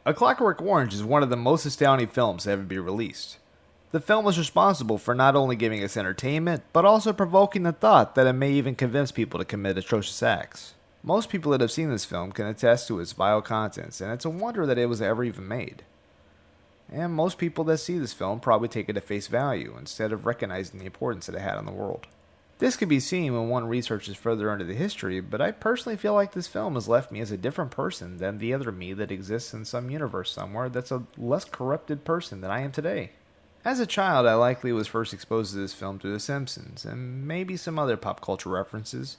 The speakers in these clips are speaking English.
A Clockwork Orange is one of the most astounding films to ever be released. The film was responsible for not only giving us entertainment, but also provoking the thought that it may even convince people to commit atrocious acts. Most people that have seen this film can attest to its vile contents, and it's a wonder that it was ever even made. And most people that see this film probably take it at face value, instead of recognizing the importance that it had on the world. This can be seen when one researches further into the history, but I personally feel like this film has left me as a different person than the other me that exists in some universe somewhere that's a less corrupted person than I am today. As a child, I likely was first exposed to this film through The Simpsons, and maybe some other pop culture references,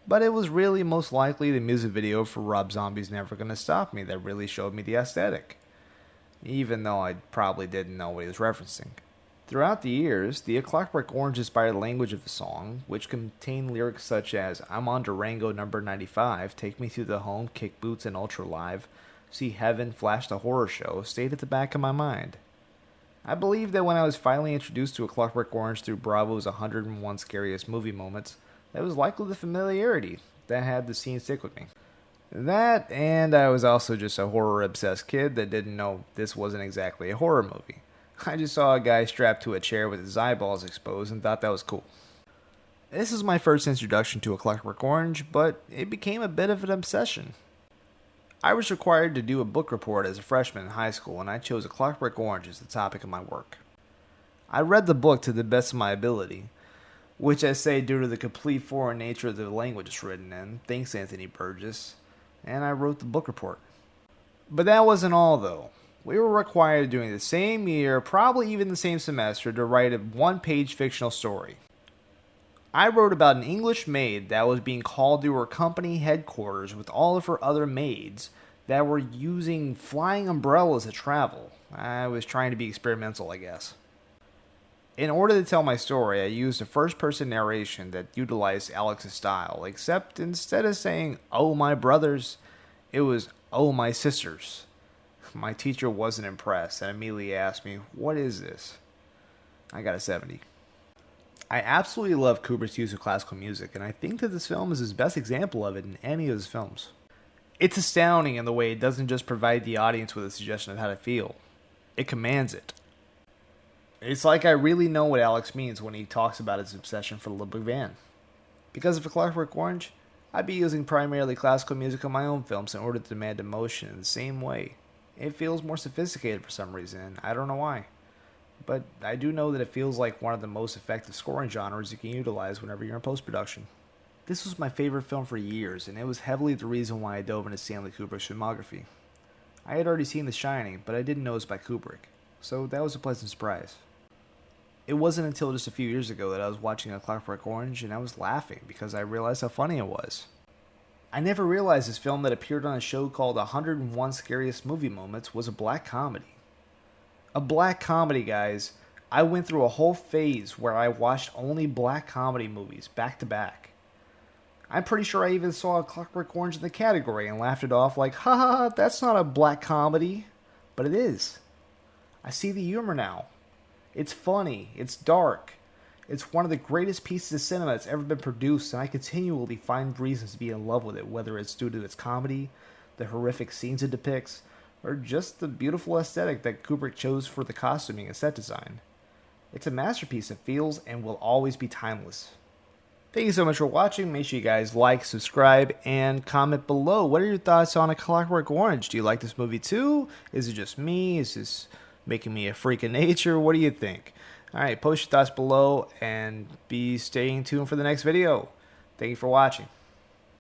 but it was really most likely the music video for Rob Zombie's Never Gonna Stop Me that really showed me the aesthetic, even though I probably didn't know what he was referencing. Throughout the years, the A Clockwork Orange inspired the language of the song, which contained lyrics such as "I'm on Durango number 95, take me to the home, kick boots and ultra live, see heaven, flash the horror show," stayed at the back of my mind. I believe that when I was finally introduced to A Clockwork Orange through Bravo's 101 Scariest Movie Moments, that was likely the familiarity that had the scene stick with me. That, and I was also just a horror-obsessed kid that didn't know this wasn't exactly a horror movie. I just saw a guy strapped to a chair with his eyeballs exposed and thought that was cool. This is my first introduction to A Clockwork Orange, but it became a bit of an obsession. I was required to do a book report as a freshman in high school, and I chose A Clockwork Orange as the topic of my work. I read the book to the best of my ability, which I say due to the complete foreign nature of the language it's written in, thanks Anthony Burgess, and I wrote the book report. But that wasn't all, though. We were required during the same year, probably even the same semester, to write a one-page fictional story. I wrote about an English maid that was being called to her company headquarters with all of her other maids that were using flying umbrellas to travel. I was trying to be experimental, I guess. In order to tell my story, I used a first-person narration that utilized Alex's style, except instead of saying, "Oh my brothers," it was, "Oh my sisters." My teacher wasn't impressed and immediately asked me, "What is this?" I got a 70. I absolutely love Kubrick's use of classical music, and I think that this film is his best example of it in any of his films. It's astounding in the way it doesn't just provide the audience with a suggestion of how to feel, it commands it. It's like I really know what Alex means when he talks about his obsession for the Ludwig van. Because of A Clockwork Orange, I'd be using primarily classical music on my own films in order to demand emotion in the same way. It feels more sophisticated for some reason, and I don't know why. But I do know that it feels like one of the most effective scoring genres you can utilize whenever you're in post-production. This was my favorite film for years, and it was heavily the reason why I dove into Stanley Kubrick's filmography. I had already seen The Shining, but I didn't know it was by Kubrick, so that was a pleasant surprise. It wasn't until just a few years ago that I was watching A Clockwork Orange and I was laughing because I realized how funny it was. I never realized this film that appeared on a show called 101 Scariest Movie Moments was a black comedy. A black comedy, guys. I went through a whole phase where I watched only black comedy movies back to back. I'm pretty sure I even saw A Clockwork Orange in the category and laughed it off like, "Ha, that's not a black comedy." But it is. I see the humor now. It's funny. It's dark. It's one of the greatest pieces of cinema that's ever been produced, and I continually find reasons to be in love with it, whether it's due to its comedy, the horrific scenes it depicts, or just the beautiful aesthetic that Kubrick chose for the costuming and set design. It's a masterpiece that feels and will always be timeless. Thank you so much for watching. Make sure you guys like, subscribe, and comment below. What are your thoughts on A Clockwork Orange? Do you like this movie too? Is it just me? Is this making me a freak of nature? What do you think? Alright, post your thoughts below and be staying tuned for the next video. Thank you for watching.